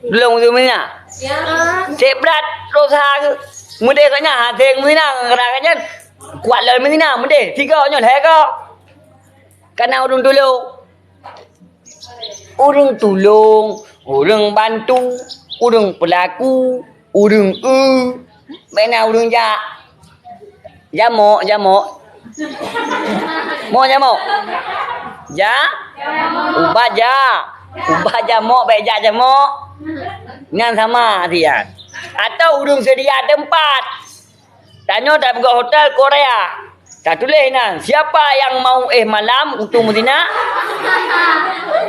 Belum tu mina. Cek berat dosa ke. Mudah katnya hati mina kerana kuat lah mina mudah. Tiga nya dah ke. Karena orang tolong, orang bantu, orang pelaku, orang mana orang jamok. Mau jamok? Ubah jamok, baik jamok. Ngan sama dia. Atau urung sedia tempat. Tanya tak buka hotel Korea. Tak tulis nang, siapa yang mau malam untuk Medina?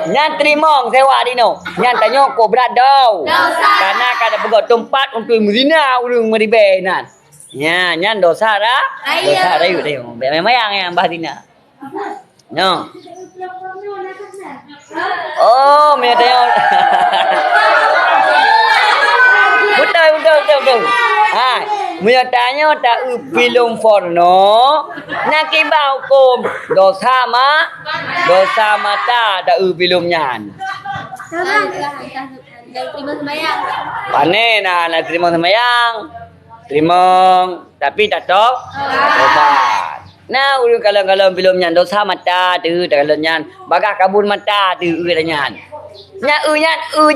Nyan terima sewa dino. Nyan tanya kau berat dah. Karena kada buka tempat untuk Medina urung meribe nan. Nyan dosa dah. Dosa dah yuk tengok. Memang yang bah dina. No. Oh, me tengok. Betul. Mia tanya tak pilum forno. Nak kibau kom dosa mata tak pilum nyan. Panen nak terima sembahyang. Terima tapi tak tok. Obat. Nah, ulu kalau pilum nyan dosa mata tu kalau nyan bagah kabun mata tu ulu nyan. Nyan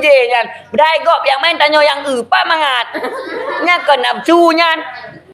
je nyan. Berdai gop yang main tanya yang pa mangat. Nyan ke nafsu nyan.